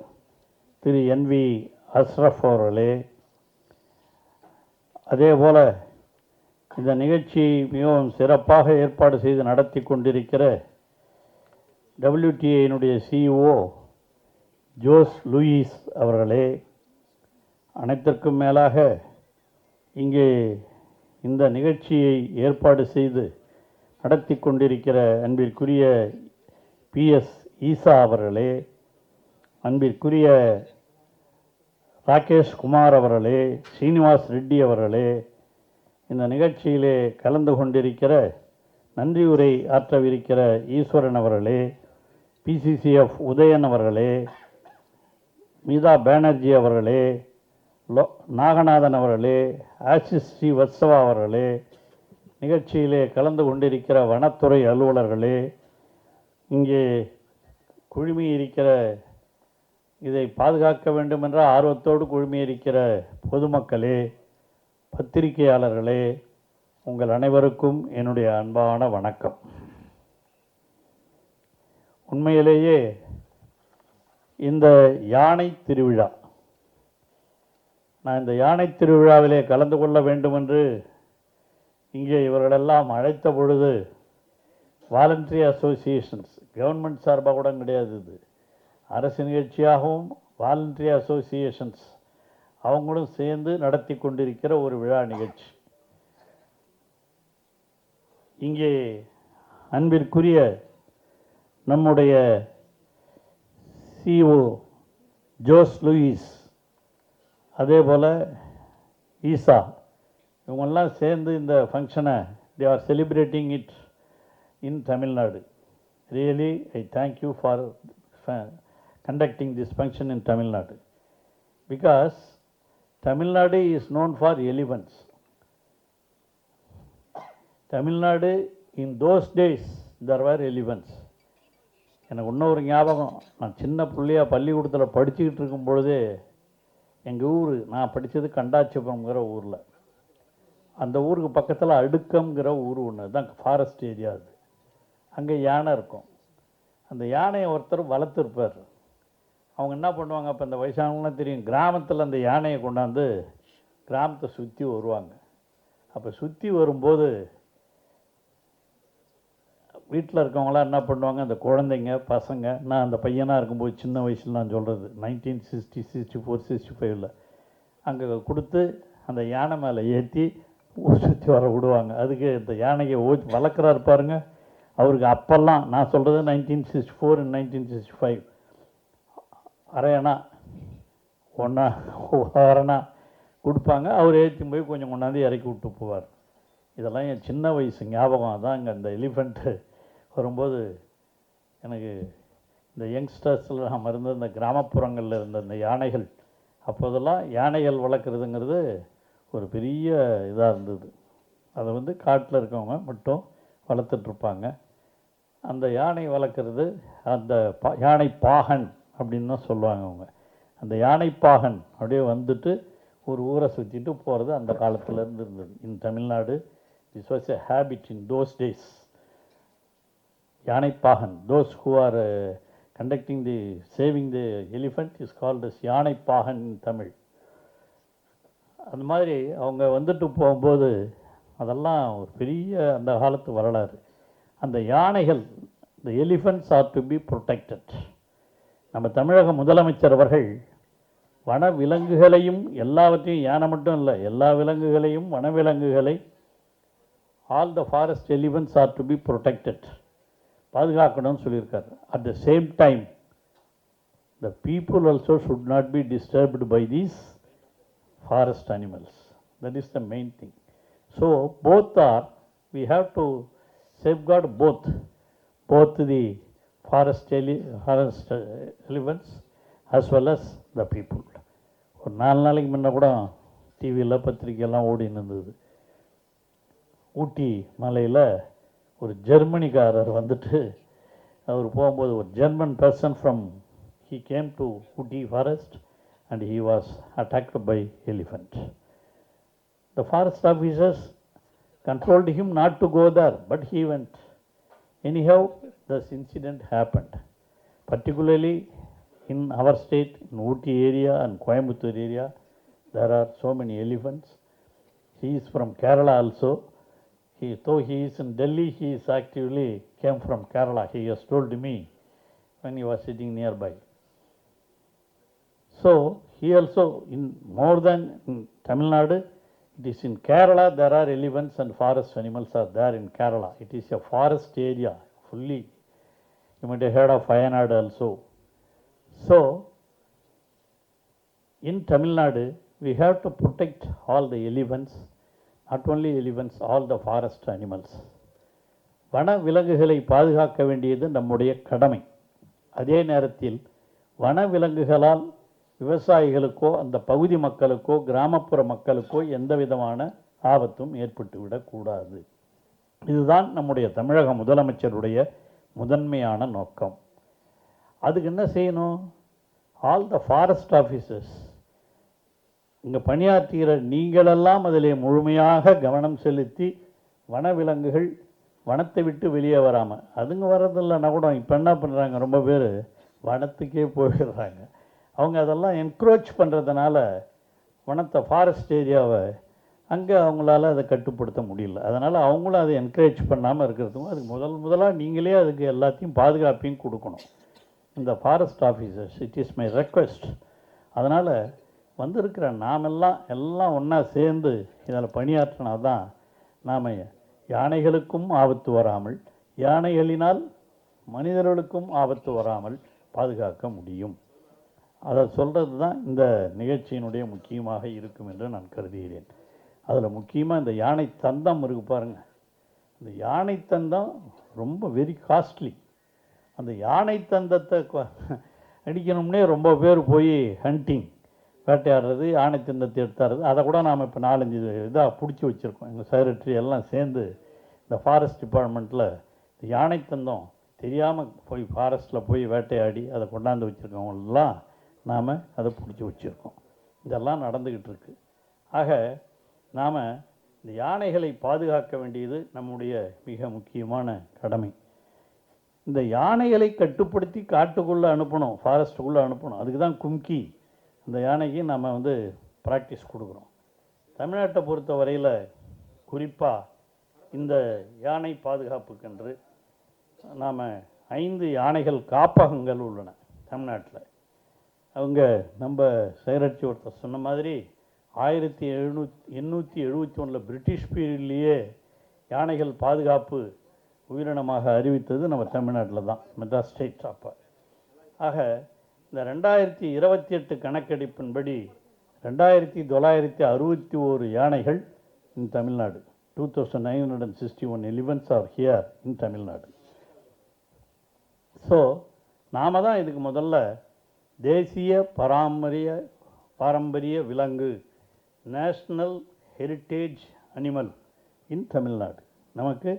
திரு NV அஸ்ரஃப் அவர்களே, அதேபோல இந்த நிகழ்ச்சியை மிகவும் சிறப்பாக ஏற்பாடு செய்து நடத்தி கொண்டிருக்கிற WTA CEO ஜோஸ் லூயிஸ் அவர்களே, அனைத்திற்கும் மேலாக இங்கே இந்த நிகழ்ச்சியை ஏற்பாடு செய்து நடத்தி கொண்டிருக்கிற அன்பிற்குரிய PS ஈசா அவர்களே, அன்பிற்குரிய ராகேஷ் குமார் அவர்களே, ஸ்ரீனிவாஸ் ரெட்டி அவர்களே, இந்த நிகழ்ச்சியிலே கலந்து கொண்டிருக்கிற நன்றி உரை ஆற்றவிருக்கிற ஈஸ்வரன் அவர்களே, PCCF உதயன் அவர்களே, மீதா பானர்ஜி அவர்களே, நாகநாதன் அவர்களே, ஆசிஸ் ஸ்ரீவத்சவா அவர்களே, நிகழ்ச்சியிலே கலந்து கொண்டிருக்கிற வனத்துறை அலுவலர்களே, இங்கே குழுமியிருக்கிற இதை பாதுகாக்க வேண்டும் என்ற ஆர்வத்தோடு குழுமியிருக்கிற பொதுமக்களே, பத்திரிகையாளர்களே, உங்கள் அனைவருக்கும் என்னுடைய அன்பான வணக்கம். உண்மையிலேயே இந்த யானை திருவிழா, நான் இந்த யானை திருவிழாவிலே கலந்து கொள்ள வேண்டும் என்று இங்கே இவர்களெல்லாம் அழைத்த பொழுது வாலண்டரி அசோசியேஷன்ஸ், கவர்மெண்ட் சார்பாக கூட கிடையாது, இது அரசு நிகழ்ச்சியாகவும் வாலண்டரி அசோசியேஷன்ஸ் அவங்களும் சேர்ந்து நடத்தி கொண்டிருக்கிற ஒரு விழா நிகழ்ச்சி. இங்கே அன்பிற்குரிய நம்முடைய சிஓ ஜோஸ் லூயிஸ், அதே போல் ஈசா, இவங்கெல்லாம் சேர்ந்து இந்த ஃபங்க்ஷனை they are celebrating it in Tamil Nadu. Really I thank you for conducting this function in Tamil Nadu, because Tamil Nadu is known for elephants. Tamil Nadu in those days there were elephants. எனக்கு இன்னொரு ஞாபகம், நான் சின்ன பிள்ளையாக பள்ளிக்கூடத்தில் படிச்சுக்கிட்டு இருக்கும் பொழுதே எங்கள் ஊர், நான் படித்தது கண்டாச்சிபுரம்ங்கிற ஊரில், அந்த ஊருக்கு பக்கத்தில் அடுக்கம்ங்கிற ஊர் ஒன்று தான் ஃபாரஸ்ட் ஏரியா. அது அங்கே யானை இருக்கும். அந்த யானையை ஒருத்தர் வளர்த்துருப்பார். அவங்க என்ன பண்ணுவாங்க, அப்போ இந்த வயசானவங்களாம் தெரியும், கிராமத்தில் அந்த யானையை கொண்டாந்து கிராமத்தை சுற்றி வருவாங்க. அப்போ சுற்றி வரும்போது வீட்டில் இருக்கவங்களாம் என்ன பண்ணுவாங்க, அந்த குழந்தைங்க பசங்க, நான் அந்த பையனாக இருக்கும்போது சின்ன வயசில் நான் சொல்கிறது 1960, 64, 65 அங்கே கொடுத்து அந்த யானை மேலே ஏற்றி சுற்றி வர விடுவாங்க. அதுக்கு இந்த யானையை வளர்க்குறாரு பாருங்க, அவருக்கு அப்போல்லாம் நான் சொல்கிறது 1964 and 1965 அரையணா அரைணா கொடுப்பாங்க. அவர் ஏற்றி போய் கொஞ்சம் கொண்டாந்து இறக்கி விட்டு போவார். இதெல்லாம் என் சின்ன வயசு ஞாபகம். அதான் இங்கே இந்த எலிஃபெண்ட்டு வரும்போது எனக்கு இந்த யங்ஸ்டர்ஸில் நாம் இருந்த இந்த கிராமப்புறங்களில் இருந்த இந்த யானைகள், அப்போதெல்லாம் யானைகள் வளர்க்குறதுங்கிறது ஒரு பெரிய இதாக இருந்தது. அதை வந்து காட்டில் இருக்கவங்க மட்டும் வளர்த்துட்ருப்பாங்க. அந்த யானை வளர்க்குறது அந்த யானை பாகன் அப்படின்னு தான் சொல்லுவாங்க அவங்க. அந்த யானை பாகன் அப்படியே வந்துட்டு ஒரு ஊரை சுற்றிட்டு போகிறது அந்த காலத்துலேருந்து இருந்தது இன் Tamil Nadu. This was a habit in those days. யானை பாகன், those who are conducting the saving the elephant is called as யானை பாகன் இன் தமிழ். அந்த மாதிரி அவங்க வந்துட்டு போகும்போது அதெல்லாம் ஒரு பெரிய அந்த காலத்து வரலாறு. அந்த யானைகள், the elephants are to be protected. நம்ம தமிழக முதலமைச்சர் அவர்கள் வன விலங்குகளையும் எல்லாவற்றையும், யானை மட்டும் இல்லை, எல்லா விலங்குகளையும், வனவிலங்குகளை, all the forest elephants are to be protected, பாதுகாக்கணும்னு சொல்லியிருக்காரு. At the same time, the people also should not be disturbed by these forest animals. That is the main thing. So both are, we have to safeguard both the forest elephants as well as the people. ஒரு 4 நாளைக்கு முன்ன கூட டிவியில் பத்திரிக்கையெல்லாம் ஓடின்னு இருந்தது. ஊட்டி மலையில் ஒரு ஜெர்மனிக்காரர் வந்துட்டு அவர் போகும்போது ஒரு German person from he came to Ooty forest and he was attacked by elephant. The forest officers controlled him not to go there, but he went. Anyhow, this incident happened. Particularly in our state, in Ooty area and Coimbatore area, there are so many elephants. He is from Kerala also. Though he is in Delhi, he is actively came from Kerala. He has told me when he was sitting nearby. So he also, in more than in Tamil Nadu, it is in Kerala there are elephants and forest animals are there in Kerala. It is a forest area fully. You might have heard of Wayanad also. So in Tamil Nadu we have to protect all the elephants, not only elephants, all the forest animals. வன விலங்குகளை பாதுகாக்க வேண்டியது நம்முடைய கடமை. அதே நேரத்தில் வன விலங்குகளால் விவசாயிகளுக்கோ அந்த பகுதி மக்களுக்கோ கிராமப்புற மக்களுக்கோ எந்த விதமான ஆபத்தும் ஏற்பட்டு விடக்கூடாது. இதுதான் நம்முடைய தமிழக முதலமைச்சருடைய முதன்மையான நோக்கம். அதுக்கு என்ன செய்யணும்? ஆல் த ஃபாரஸ்ட் ஆஃபீஸர்ஸ், இங்கே பணியாற்றுகிற நீங்களெல்லாம் அதிலே முழுமையாக கவனம் செலுத்தி வனவிலங்குகள் வனத்தை விட்டு வெளியே வராமல், அதுங்க வர்றதில்லைன்னா கூட இப்போ என்ன பண்ணுறாங்க, ரொம்ப பேர் வனத்துக்கே போயிடுறாங்க. அவங்க அதெல்லாம் என்க்ரோச் பண்ணுறதுனால வனத்தை ஃபாரஸ்ட் ஏரியாவை அங்கே அவங்களால அதை கட்டுப்படுத்த முடியல. அதனால் அவங்களும் அதை என்கரேஜ் பண்ணாமல் இருக்கிறதுக்கும் அதுக்கு முதலாக நீங்களே அதுக்கு எல்லாத்தையும் பாதுகாப்பையும் கொடுக்கணும். இந்த forest officers, it is my request. அதனால் வந்திருக்கிற எல்லாம் ஒன்றா சேர்ந்து இதில் பணியாற்றினா தான் நாம் யானைகளுக்கும் ஆபத்து வராமல், யானைகளினால் மனிதர்களுக்கும் ஆபத்து வராமல் பாதுகாக்க முடியும். அதை சொல்கிறது தான் இந்த நிகழ்ச்சியினுடைய முக்கியமாக இருக்கும் என்று நான் கருதுகிறேன். அதில் முக்கியமாக இந்த யானை தந்தம் இருக்குது பாருங்கள். இந்த யானை தந்தம் ரொம்ப வெரி காஸ்ட்லி. அந்த யானை தந்தத்தை அடிக்கணும்னே ரொம்ப பேர் போய் ஹண்டிங் வேட்டையாடுறது, யானை தந்தத்தை எடுத்தாடுறது. அதை கூட நாம் இப்போ 4-5 இதாக பிடிச்சி வச்சுருக்கோம். எங்கள் செக்ரட்டரி எல்லாம் சேர்ந்து இந்த ஃபாரஸ்ட் டிபார்ட்மெண்ட்டில் இந்த யானை தந்தம் தெரியாமல் போய் ஃபாரஸ்ட்டில் போய் வேட்டையாடி அதை கொண்டாந்து வச்சுருக்கவங்களெல்லாம் நாம் அதை பிடிச்சி வச்சுருக்கோம். இதெல்லாம் நடந்துக்கிட்டு இருக்கு. ஆக நாம் இந்த யானைகளை பாதுகாக்க வேண்டியது நம்முடைய மிக முக்கியமான கடமை. இந்த யானைகளை கட்டுப்படுத்தி காட்டுக்குள்ளே அனுப்பணும், ஃபாரஸ்ட்டுக்குள்ளே அனுப்பணும். அதுக்கு தான் கும்கி இந்த யானைக்கு நம்ம ப்ராக்டிஸ் கொடுக்குறோம். தமிழ்நாட்டை பொறுத்த வரையில் குறிப்பாக இந்த யானை பாதுகாப்புக்கென்று நாம் 5 யானைகள் காப்பகங்கள் உள்ளன தமிழ்நாட்டில். அவங்க நம்ம செக்ரட்டரி ஒருத்தர் சொன்ன மாதிரி 1871 பிரிட்டிஷ் பீரியட்லேயே யானைகள் பாதுகாப்பு உயிரினமாக அறிவித்தது நம்ம தமிழ்நாட்டில் தான், மெட்ராஸ் ஸ்டேட். அப்போ ஆக இந்த 2028 கணக்கெடுப்பின்படி 2961 யானைகள் இன் Tamil Nadu. 2961 elephants are here in Tamil Nadu. So நாம் தான் இதுக்கு முதல்ல தேசிய பாரம்பரிய விலங்கு, நேஷ்னல் ஹெரிட்டேஜ் அனிமல் இன் தமிழ்நாடு. நமக்கு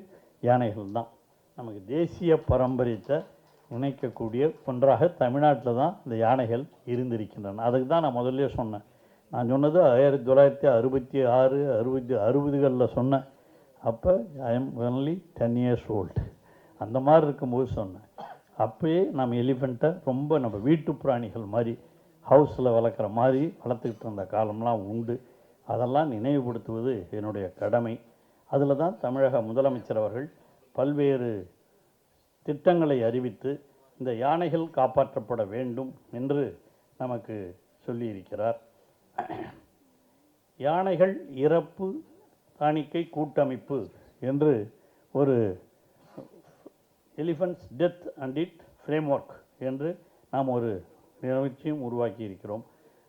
யானைகள் தான் நமக்கு தேசிய பாரம்பரியத்தை இணைக்கக்கூடிய ஒன்றாக தமிழ்நாட்டில் தான் இந்த யானைகள் இருந்திருக்கின்றன. அதுக்கு தான் நான் முதல்ல சொன்னேன். நான் சொன்னது 1966-60களில் சொன்னேன். அப்போ I am only 10 years old. அந்த மாதிரி இருக்கும்போது சொன்னேன். அப்போயே நம்ம எலிஃபெண்ட்டை ரொம்ப நம்ம வீட்டு பிராணிகள் மாதிரி ஹவுஸில் வளர்க்குற மாதிரி வளர்த்துக்கிட்டு இருந்த காலம்லாம் உண்டு. அதெல்லாம் நினைவுபடுத்துவது என்னுடைய கடமை. அதில் தான் தமிழக முதலமைச்சர் அவர்கள் பல்வேறு திட்டங்களை அறிவித்து இந்த யானைகள் காப்பாற்றப்பட வேண்டும் என்று நமக்கு சொல்லியிருக்கிறார். யானைகள் இறப்பு காணிக்கை கூட்டமைப்பு என்று ஒரு elephants death and it framework என்று நாம் ஒரு நிகழ்ச்சியும் உருவாக்கி இருக்கிறோம்.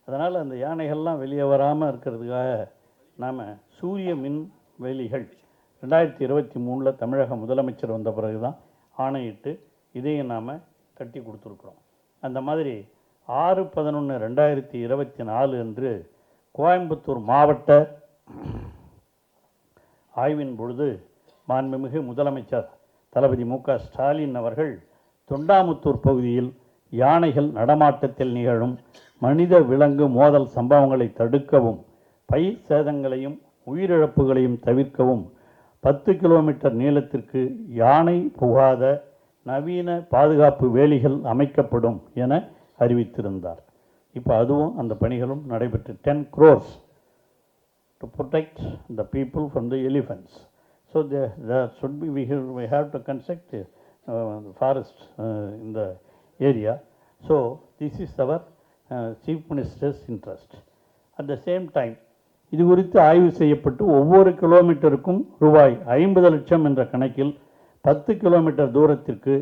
அதனால் அந்த யானைகள்லாம் வெளியே வராமல் இருக்கிறதுக்காக நாம் சூரிய மின் வேலிகள் 2023 தமிழக முதலமைச்சர் வந்த பிறகு தான் ஆணையிட்டு இதையும் நாம் கட்டி கொடுத்துருக்குறோம். அந்த மாதிரி 6/11/2024 அன்று கோயம்புத்தூர் மாவட்ட ஆய்வின் பொழுது மாண்புமிகு முதலமைச்சர் தளபதி மு.க. ஸ்டாலின் அவர்கள் தொண்டாமுத்தூர் பகுதியில் யானைகள் நடமாட்டத்தில் நிகழும் மனித விலங்கு மோதல் சம்பவங்களை தடுக்கவும், பயிர் சேதங்களையும் உயிரிழப்புகளையும் தவிர்க்கவும் 10 கிலோமீட்டர் நீளத்திற்கு யானை புகாத நவீன பாதுகாப்பு வேலிகள் அமைக்கப்படும் என அறிவித்திருந்தார். இப்போ அதுவும் அந்த பணிகளும் நடைபெற்று 10 crores to protect the people from the elephants. So there should be, we have to construct forest in the area. So this is our Chief Minister's interest. At the same time, இது குறித்து ஆய்வு செய்யப்பட்டு ஒவ்வொரு கிலோமீட்டருக்கும் ரூபாய் 50 லட்சம் என்ற கணக்கில் 10 கிலோமீட்டர் தூரத்திற்கு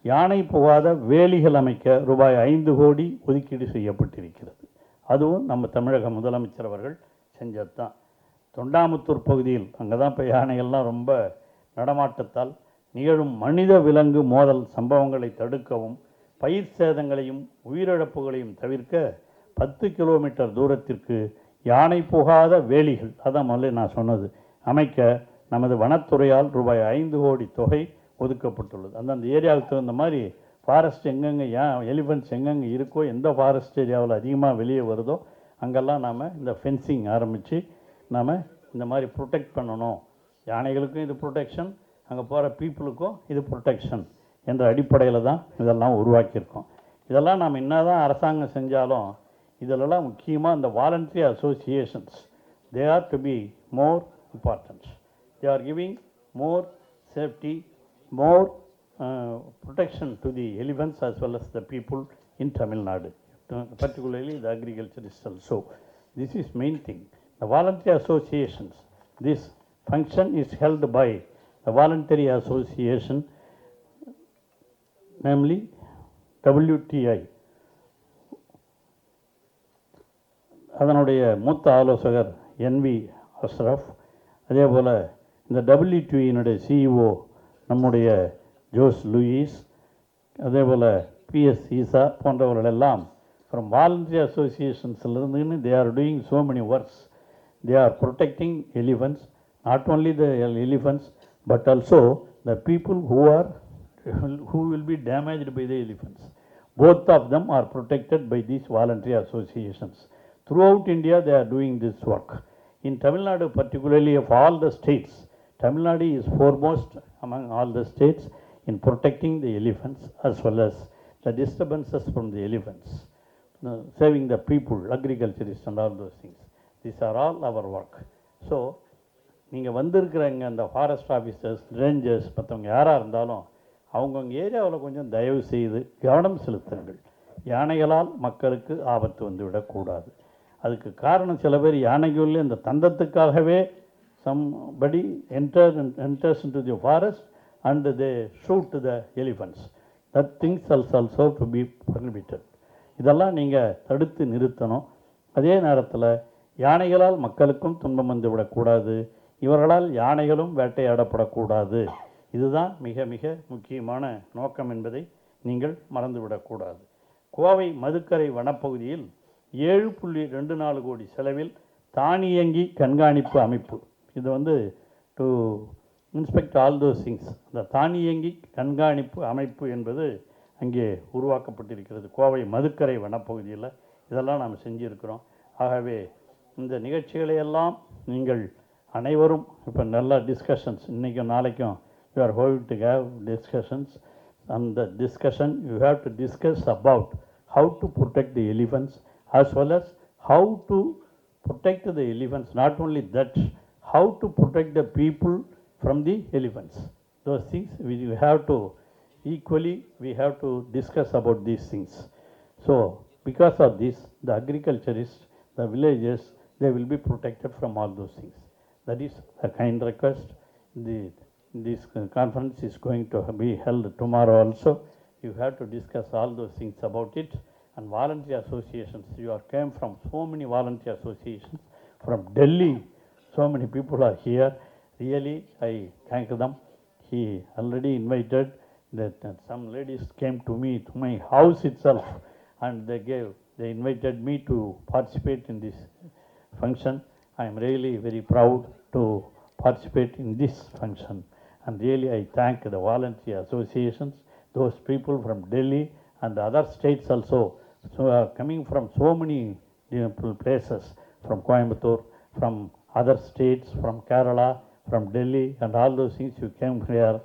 யானை புகாத வேலிகள் அமைக்க ரூபாய் 5 கோடி ஒதுக்கீடு செய்யப்பட்டிருக்கிறது. அதுவும் நம்ம தமிழக முதலமைச்சர் அவர்கள் செஞ்சது தான். தொண்டாமுத்தூர் பகுதியில் அங்கே தான் இப்போ யானைகள்லாம் ரொம்ப நடமாட்டத்தால் நிகழும் மனித விலங்கு மோதல் சம்பவங்களை தடுக்கவும், பயிர் சேதங்களையும் உயிரிழப்புகளையும் தவிர்க்க 10 கிலோமீட்டர் தூரத்திற்கு யானை போகாத வேலிகள், அதான் முதல்ல நான் சொன்னது, அமைக்க நமது வனத்துறையால் ரூபாய் 5 கோடி தொகை ஒதுக்கப்பட்டுள்ளது. அந்தந்த ஏரியாவுக்கு தகுந்த மாதிரி ஃபாரஸ்ட் எங்கெங்கே எலிஃபென்ட்ஸ் எங்கெங்கே இருக்கோ, எந்த ஃபாரஸ்ட் ஏரியாவில் அதிகமாக வெளியே வருதோ அங்கெல்லாம் நாம் இந்த ஃபென்சிங் ஆரம்பித்து நாம் இந்த மாதிரி ப்ரொடெக்ட் பண்ணணும். யானைகளுக்கும் இது ப்ரொடெக்ஷன், அங்கே போகிற பீப்புளுக்கும் இது ப்ரொடெக்ஷன் என்ற அடிப்படையில் தான் இதெல்லாம் உருவாக்கியிருக்கோம். இதெல்லாம் நாம் என்ன தான் அரசாங்கம் செஞ்சாலும் இதிலெல்லாம் முக்கியமாக இந்த voluntary associations, they are to be more important. They are giving more safety, more protection to the elephants as well as the people in Tamil Nadu, particularly the agriculturists also. This is main thing. The voluntary associations, this function is held by the voluntary association, namely WTI. அதனுடைய மூத்த ஆலோசகர் NV அஷ்ரஃப், அதே போல் இந்த WTIயினுடைய CEO நம்முடைய ஜோஸ் லூயிஸ், அதே போல் PS ஈசா போன்றவர்களெல்லாம் ஃப்ரம் வாலண்டரி அசோசியேஷன்ஸ்லேருந்து they are doing so many works. They are protecting elephants, not only the elephants but also the people who will be damaged by the elephants. Both of them are protected by these voluntary associations. Throughout India they are doing this work. In Tamil Nadu, particularly of all the states, Tamil Nadu is foremost among all the states in protecting the elephants as well as the disturbances from the elephants, saving the people, agriculturists and all those things. These are all our work. So, நீங்கள் வந்திருக்கிறவங்க அந்த ஃபாரஸ்ட் ஆஃபீஸர்ஸ், ரேஞ்சர்ஸ், மற்றவங்க யாராக இருந்தாலும் அவங்கவுங்க ஏரியாவில் கொஞ்சம் தயவு செய்து கவனம் செலுத்துங்கள். யானைகளால் மக்களுக்கு ஆபத்து வந்துவிடக்கூடாது. அதுக்கு காரணம் சில பேர் யானைக்குள்ளே இந்த தந்தத்துக்காகவே somebody enters into the forest and they shoot the elephants. That things also to be prohibited. இதெல்லாம் நீங்கள் தடுத்து நிறுத்தணும். அதே நேரத்தில் யானைகளால் மக்களுக்கும் துன்பம் வந்து விடக்கூடாது, இவர்களால் யானைகளும் வேட்டையாடப்படக்கூடாது. இதுதான் மிக மிக முக்கியமான நோக்கம் என்பதை நீங்கள் மறந்துவிடக்கூடாது. கோவை மதுக்கரை வனப்பகுதியில் 7.24 கோடி செலவில் தானியங்கி கண்காணிப்பு அமைப்பு, இது வந்து to inspect all those things, அந்த தானியங்கி கண்காணிப்பு அமைப்பு என்பது அங்கே உருவாக்கப்பட்டிருக்கிறது கோவை மதுக்கரை வனப்பகுதியில். இதெல்லாம் நாம் செஞ்சுருக்கிறோம். ஆகவே இந்த நிகழ்ச்சிகளையெல்லாம் நீங்கள் அனைவரும் இப்போ நல்ல டிஸ்கஷன்ஸ், இன்றைக்கும் நாளைக்கும் you are going to have discussions. அந்த discussion you have to discuss about how to protect the elephants as well as how to protect the elephants. Not only that, how to protect the people from the elephants. Those things we have to equally we have to discuss about these things. So because of this, the agriculturists, the villagers, they will be protected from all those things. That is a kind request. This conference is going to be held tomorrow also. You have to discuss all those things about it. And voluntary associations, you are came from so many voluntary associations from Delhi, so many people are here. Really I thank them. He already invited that some ladies came to me to my house itself and they invited me to participate in this function. I am really very proud to participate in this function, and really I thank the voluntary associations, those people from Delhi and the other states also. So coming from so many places, from Coimbatore, from other states, from Kerala, from Delhi and all those things, you came here.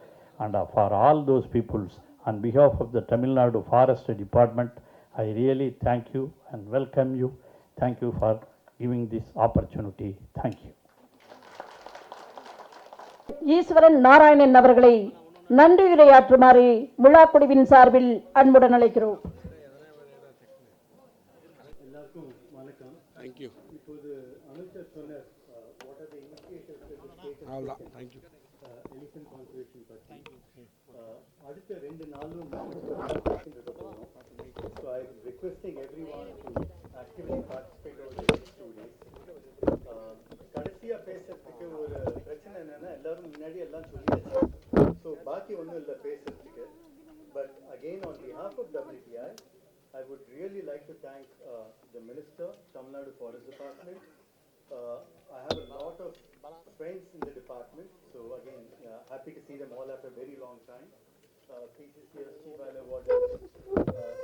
And for all those peoples, on behalf of the Tamil Nadu Forest Department, I really thank you and welcome you. Thank you for giving this opportunity. Thank you. ஈஸ்வரன் நாராயணன் அவர்களை நன்றியுரையாற்றுமாறு முழாக்குழுவின் சார்பில் அன்புடன் அழைக்கிறோம். Thank you. இப்போது அமைச்சர் சொன்னார் what are the initiatives that is taken அவ்வளோ தேங்க்யூ. elephant conservation பற்றி. அடுத்த 2 நாளும் so I am requesting everyone to actively participate over the next 2 days. கடைசியா பேசுறதுக்கு ஒரு பிரச்சனை என்னன்னா எல்லாரும் முன்னாடி எல்லாம் சொல்லியாச்சு. ஸோ பாக்கி ஒன்றும் இல்லை பேசுறதுக்கு. But again on behalf of WTI, I would really like to thank the Minister Tamil Nadu Forest Department. I have a lot of friends in the department, so again, happy to see them all after a very long time. PCCS, Chief Wildlife Warden,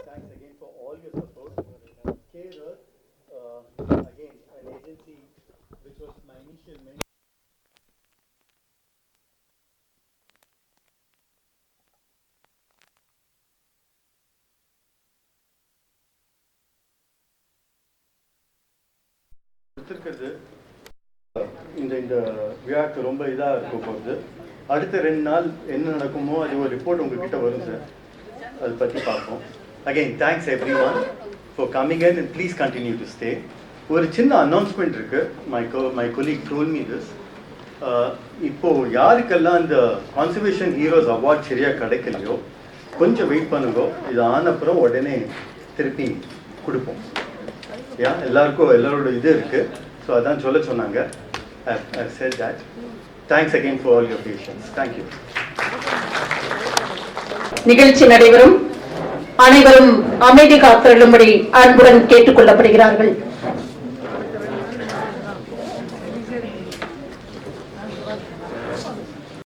thanks again for all your support. K-Earth, again, an agency which was my initial mentor. இந்த இந்த விழாக்கு ரொம்ப இதாக இருக்கும் போகுது. அடுத்த 2 நாள் என்ன நடக்குமோ அது ஒரு ரிப்போர்ட் உங்ககிட்ட வரும் சார், அதை பற்றி பார்ப்போம். Again thanks every one for coming and please continue to stay. ஒரு சின்ன அனௌன்ஸ்மெண்ட் இருக்கு. My colleague told me this. இப்போ யாருக்கெல்லாம் அந்த கான்சர்வேஷன் ஹீரோஸ் அவார்ட் சரியாக கிடைக்கலையோ கொஞ்சம் வெயிட் பண்ணுங்க. இது ஆனப்புறம் உடனே திருப்பி கொடுப்போம். எல்லாருக்கும் எல்லாரோட இது இருக்கு. ஸோ அதான் சொல்ல சொன்னாங்க. I've said that. Thanks again for all your patience. Thank you. நிகழ்ச்சி நடைபெறும். அனைவரும் அமைதி காத்திருக்கும்படி அன்புடன் கேட்டுக்கொள்ளப்படுகிறார்கள்.